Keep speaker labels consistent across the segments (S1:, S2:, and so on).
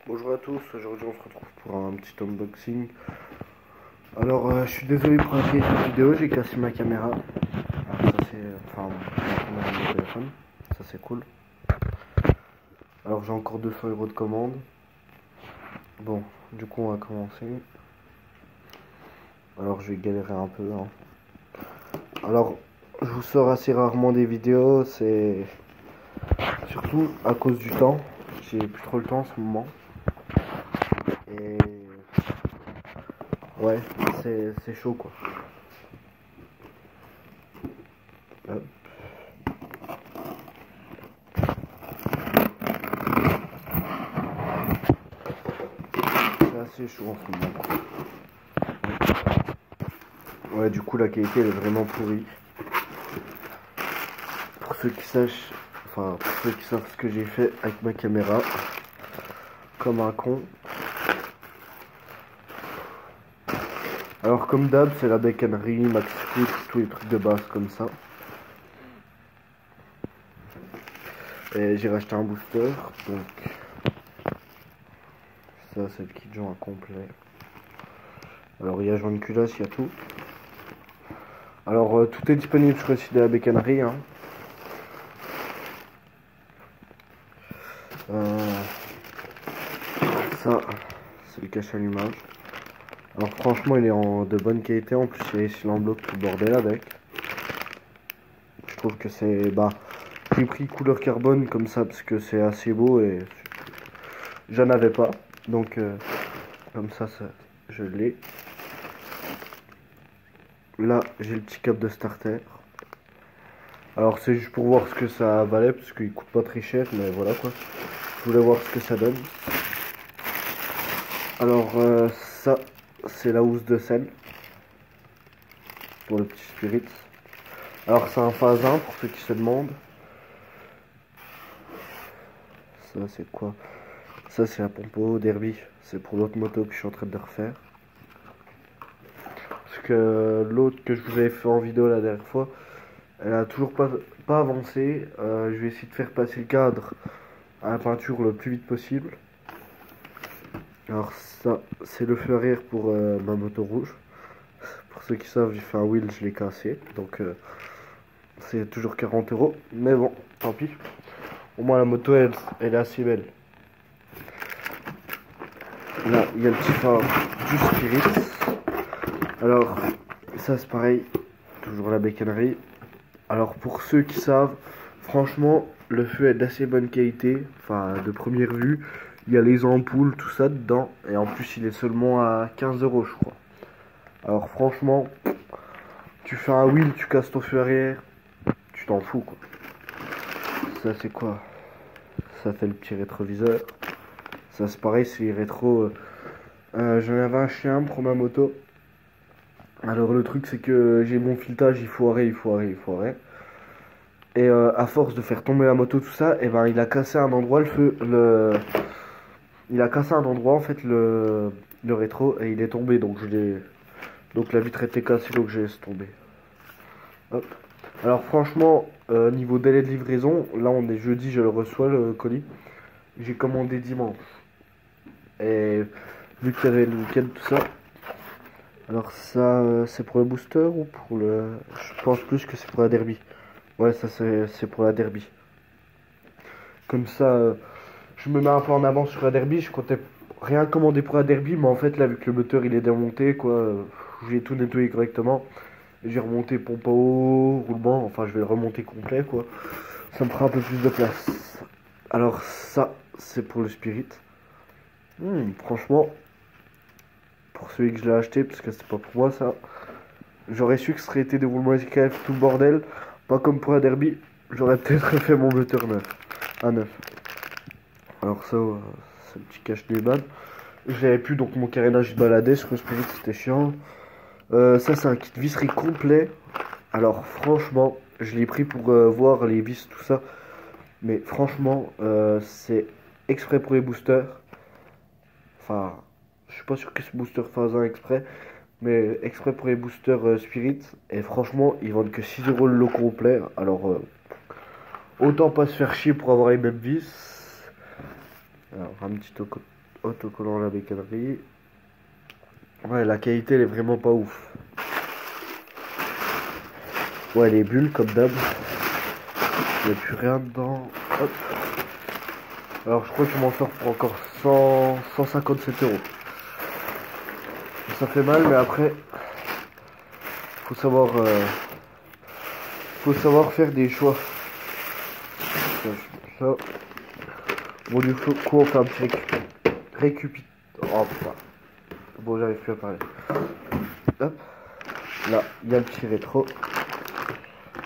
S1: Bonjour à tous, aujourd'hui on se retrouve pour un petit unboxing. Alors je suis désolé pour la qualité de vidéo, j'ai cassé ma caméra. Alors ça c'est, enfin ma caméra de téléphone, ça c'est cool. Alors j'ai encore 200 € de commande. Bon, du coup on va commencer. Alors je vais galérer un peu. Alors je vous sors assez rarement des vidéos, c'est surtout à cause du temps. J'ai plus trop le temps en ce moment. Et ouais, c'est chaud quoi. Hop. C'est assez chaud en ce moment quoi. Ouais, du coup la qualité elle est vraiment pourrie. Pour ceux qui sachent, enfin pour ceux qui savent ce que j'ai fait avec ma caméra, comme un con. Alors comme d'hab, c'est la bécannerie, max clip, tous les trucs de base comme ça. Et j'ai racheté un booster, donc ça c'est le kit joint complet. Alors il y a joint de culasse, il y a tout. Alors tout est disponible sur le site de la bécannerie. Ça, c'est le cache-allumage. Alors franchement il est de bonne qualité, en plus il y a ici l'enveloppe tout bordel avec. Je trouve que c'est... j'ai pris couleur carbone comme ça parce que c'est assez beau et j'en avais pas. Donc comme ça je l'ai. Là j'ai le petit cap de starter. Alors c'est juste pour voir ce que ça valait parce qu'il coûte pas très cher, mais voilà quoi. Je voulais voir ce que ça donne. Alors ça c'est la housse de sel pour le petit spirit. Alors c'est un phase 1 pour ceux qui se demandent. Ça c'est quoi? Ça c'est la pompe au derby. C'est pour l'autre moto que je suis en train de refaire. Parce que l'autre que je vous avais fait en vidéo la dernière fois, elle a toujours pas avancé. Je vais essayer de faire passer le cadre à la peinture le plus vite possible. Alors ça c'est le feu arrière pour ma moto rouge. Pour ceux qui savent, j'ai fait un wheel, je l'ai cassé. Donc c'est toujours 40 €. Mais bon, tant pis. Au moins la moto elle est assez belle. Là il y a le petit phare du Spirit. Alors ça c'est pareil, toujours la bécannerie. Alors pour ceux qui savent, franchement le feu est d'assez bonne qualité. Enfin de première vue. Il y a les ampoules, tout ça dedans. Et en plus il est seulement à 15 € je crois. Alors franchement, tu fais un wheel, tu casses ton feu arrière, tu t'en fous quoi. Ça c'est quoi? Ça fait le petit rétroviseur. Ça c'est pareil, c'est les rétros. J'en avais un chien pour ma moto. Alors le truc c'est que j'ai mon filetage, il foirait. Et à force de faire tomber la moto, tout ça, et ben il a cassé un endroit il a cassé un endroit en fait le rétro et il est tombé donc la vitre était cassée donc j'ai laissé tomber. Hop. Alors franchement niveau délai de livraison, là on est jeudi, je le reçois le colis. J'ai commandé dimanche. Et vu qu'il y avait le week-end tout ça. Alors ça c'est pour le booster ou pour le... Je pense plus que c'est pour la derby. Ouais ça c'est pour la derby. Comme ça je me mets un peu en avant sur la derby. Je comptais rien commander pour la derby, mais en fait là vu que le moteur il est démonté quoi, j'ai tout nettoyé correctement. J'ai remonté pompe à eau, roulement, enfin je vais le remonter complet quoi. Ça me fera un peu plus de place. Alors ça c'est pour le Spirit. Franchement, pour celui que je l'ai acheté, parce que c'est pas pour moi ça, j'aurais su que ce serait été des roulements SKF tout le bordel, pas comme pour la derby, j'aurais peut-être fait mon moteur neuf, à neuf. Alors ça, c'est le petit cache des balles. J'avais plus donc mon carénage de balader sur le Spirit, c'était chiant. Ça c'est un kit visserie complet. Alors franchement, je l'ai pris pour voir les vis, tout ça. Mais franchement, c'est exprès pour les boosters. Enfin, je suis pas sûr que ce booster fasse un exprès. Mais exprès pour les boosters Spirit. Et franchement, ils vendent que 6 € le lot complet. Alors, autant pas se faire chier pour avoir les mêmes vis. Alors, un petit autocollant à la bécannerie. Ouais, la qualité elle est vraiment pas ouf. Ouais, les bulles comme d'hab. Il n'y a plus rien dedans. Hop. Alors je crois que je m'en sors pour encore 157 euros. Ça fait mal, mais après, faut savoir faire des choix. Ça. Bon, du coup, on fait un petit récupit. Oh putain. Bon, j'arrive plus à parler. Hop. Là, il y a le petit rétro.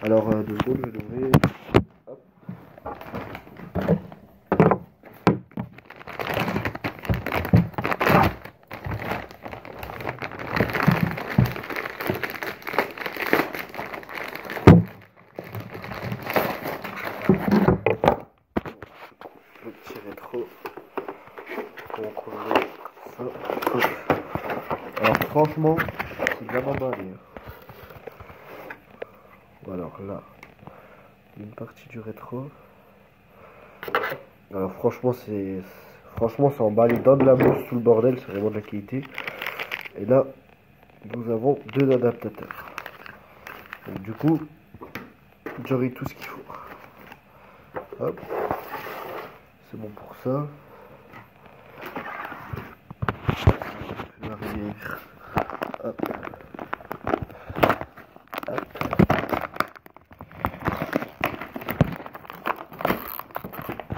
S1: Alors, 2 secondes, je vais l'ouvrir. Hop. Le petit rétro. Donc, on va ça. Hop. Alors, franchement, c'est bien emballé. Alors là, une partie du rétro. Alors franchement c'est emballé dans de la mousse sous le bordel, c'est vraiment de la qualité. Et là, nous avons 2 adaptateurs. Donc du coup, j'aurai tout ce qu'il faut. Hop, c'est bon pour ça. Hop.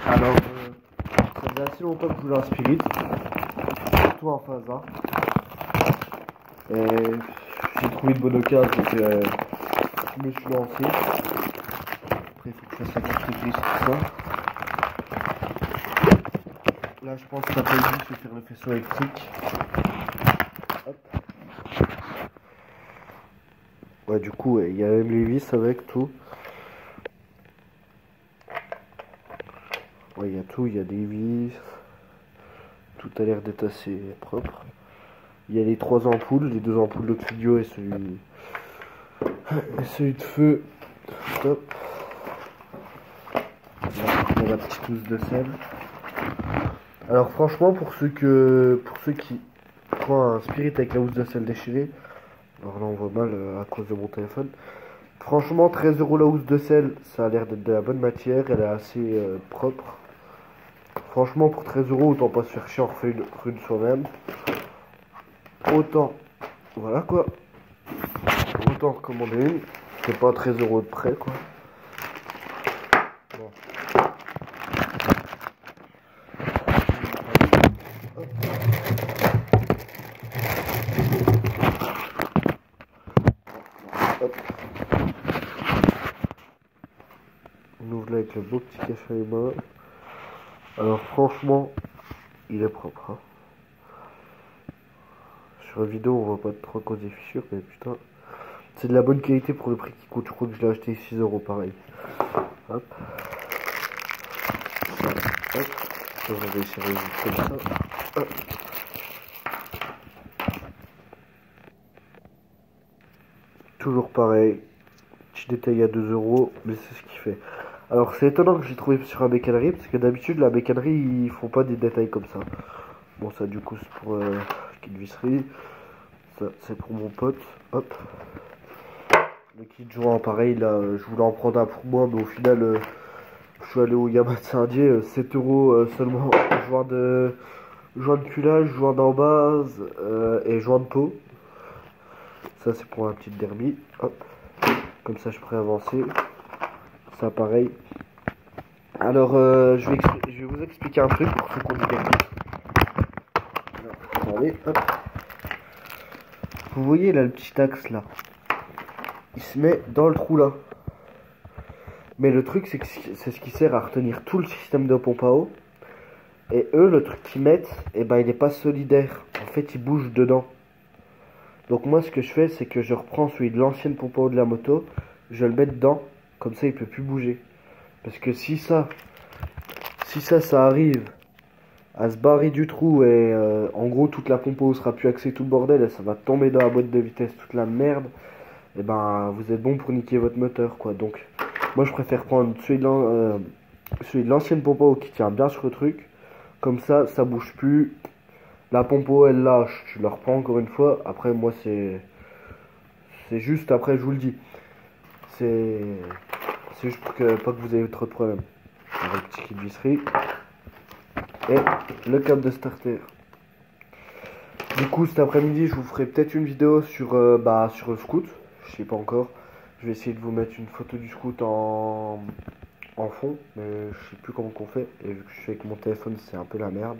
S1: Alors, ça faisait assez longtemps que je voulais un spirit, surtout en phase 1. Et j'ai trouvé une bonne occasion, donc je me suis lancé. Après, il faut que je fasse la petite réglisse sur ça. Là, je pense que ça peut juste faire le faisceau électrique. Hop. Ouais, du coup, il y a même les vis avec tout. Ouais, il y a tout, il y a des vis. Tout a l'air d'être assez propre. Il y a les 3 ampoules, les 2 ampoules de studio et celui de feu. Stop. Là, il y a la petite housse de sel. Alors franchement, pour ceux qui ont un spirit avec la housse de sel déchirée, alors là on voit mal à cause de mon téléphone. Franchement, 13 € la housse de sel, ça a l'air d'être de la bonne matière, elle est assez propre. Franchement, pour 13 €, autant pas se faire chier, on refait une soi-même. Autant, voilà quoi. Autant recommander une, c'est pas 13 € de près quoi. Bon. Hop. On ouvre là avec le beau petit cache à les mains. Alors franchement, il est propre. Hein. Sur la vidéo, on voit pas trop cause des fissures, mais putain, c'est de la bonne qualité pour le prix qui coûte. Je crois que je l'ai acheté 6 € pareil. Hop. Hop. On va essayer comme ça. Hop. Toujours pareil. Petit détail à 2 €, mais c'est ce qu'il fait. Alors c'est étonnant que j'ai trouvé sur un bécannerie, parce que d'habitude la bécannerie ils font pas des détails comme ça. Bon ça du coup c'est pour kit visserie. Ça c'est pour mon pote. Hop. Le kit joint pareil là, je voulais en prendre un pour moi, mais au final je suis allé au Yamatsu Indien, 7 € seulement. Joint de culage, joint d'embase et joint de peau. Ça c'est pour la petite derby. Hop. Comme ça je pourrais avancer. Ça pareil. Alors je vais vous expliquer un truc pour ceux qui ont du gagné. Attendez, hop. Vous voyez là le petit axe là. Il se met dans le trou là. Mais le truc c'est que c'est ce qui sert à retenir tout le système de pompe à eau. Et eux le truc qu'ils mettent, et ben il est pas solidaire. En fait il bouge dedans. Donc moi ce que je fais c'est que je reprends celui de l'ancienne pompe à eau de la moto. Je le mets dedans. Comme ça il peut plus bouger. Parce que si ça arrive à se barrer du trou et en gros toute la pompe à eau sera plus axée, tout le bordel, et ça va tomber dans la boîte de vitesse, toute la merde, et ben vous êtes bon pour niquer votre moteur quoi. Donc moi je préfère prendre celui de l'ancienne pompe à eau qui tient bien sur le truc. Comme ça bouge plus. La pompe elle lâche, tu la reprends encore une fois. Après, moi, c'est juste, après, je vous le dis. C'est juste pour que, pas que vous ayez trop de problèmes. Avec le petit kit de visserie. Et le câble de starter. Du coup, cet après-midi, je vous ferai peut-être une vidéo sur, sur le scoot. Je sais pas encore. Je vais essayer de vous mettre une photo du scoot en fond. Mais je sais plus comment qu'on fait. Et vu que je suis avec mon téléphone, c'est un peu la merde.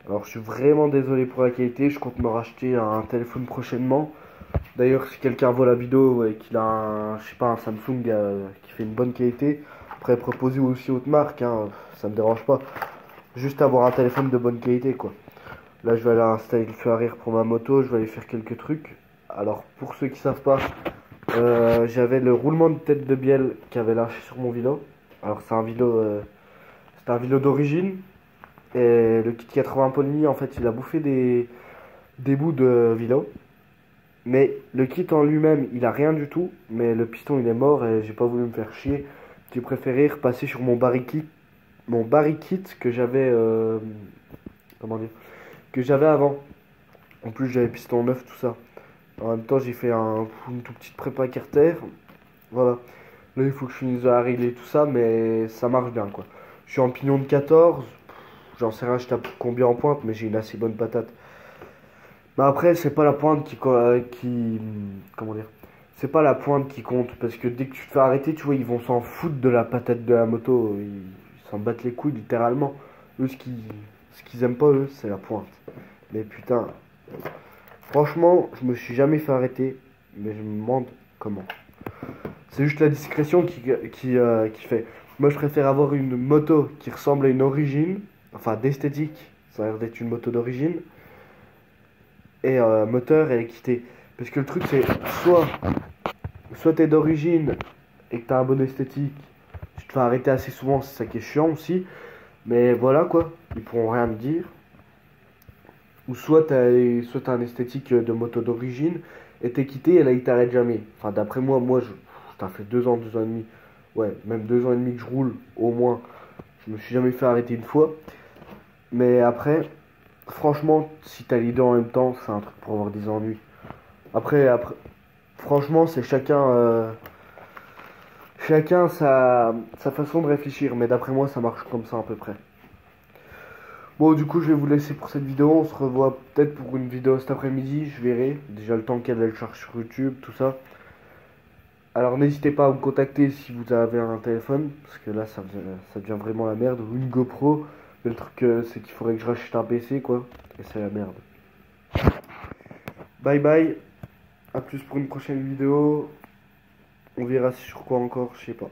S1: Alors, je suis vraiment désolé pour la qualité. Je compte me racheter un téléphone prochainement. D'ailleurs, si quelqu'un voit la vidéo et qu'il a un, je sais pas, un Samsung qui fait une bonne qualité, après proposer aussi autre marque, hein, ça me dérange pas. Juste avoir un téléphone de bonne qualité, quoi. Là, je vais aller installer le feu arrière pour ma moto, je vais aller faire quelques trucs. Alors, pour ceux qui savent pas, j'avais le roulement de tête de bielle qui avait lâché sur mon vélo. Alors, c'est un vélo d'origine. Et le kit 80 Poly, en fait, il a bouffé des bouts de vélo. Mais le kit en lui-même, il a rien du tout. Mais le piston, il est mort et j'ai pas voulu me faire chier. J'ai préféré repasser sur mon barry kit que j'avais, comment dire, que j'avais avant. En plus, j'avais piston neuf, tout ça. En même temps, j'ai fait une toute petite prépa carter. Voilà. Là, il faut que je finisse de la régler tout ça, mais ça marche bien, quoi. Je suis en pignon de 14. J'en sais rien, je tape combien en pointe, mais j'ai une assez bonne patate. Mais après, c'est pas la pointe comment dire, c'est pas la pointe qui compte, parce que dès que tu te fais arrêter, tu vois, ils vont s'en foutre de la patate de la moto, ils s'en battent les couilles littéralement. Eux, ce qu'ils aiment pas, eux, c'est la pointe. Mais putain, franchement, je me suis jamais fait arrêter, mais je me demande comment. C'est juste la discrétion qui fait. Moi, je préfère avoir une moto qui ressemble à une origine, enfin d'esthétique, ça a l'air d'être une moto d'origine, et moteur et équité. Parce que le truc, c'est soit t'es d'origine et que t'as un bon esthétique, tu te fais arrêter assez souvent, c'est ça qui est chiant aussi. Mais voilà quoi, ils pourront rien me dire. Ou soit t'as un esthétique de moto d'origine et t'es quitté et là ils t'arrêtent jamais. Enfin d'après moi, ça fait 2 ans, 2 ans et demi. Ouais, même 2 ans et demi que je roule, au moins. Je me suis jamais fait arrêter une fois. Mais après, franchement, si t'as les deux en même temps, c'est un truc pour avoir des ennuis. Après, franchement, c'est chacun sa façon de réfléchir. Mais d'après moi, ça marche comme ça à peu près. Bon, du coup, je vais vous laisser pour cette vidéo. On se revoit peut-être pour une vidéo cet après-midi. Je verrai. Déjà le temps qu'elle le charge sur YouTube, tout ça. Alors, n'hésitez pas à me contacter si vous avez un téléphone. Parce que là, ça devient vraiment la merde. Ou une GoPro. Mais le truc, c'est qu'il faudrait que je rachète un PC, quoi. Et c'est la merde. Bye bye. A plus pour une prochaine vidéo. On verra sur quoi encore, je sais pas.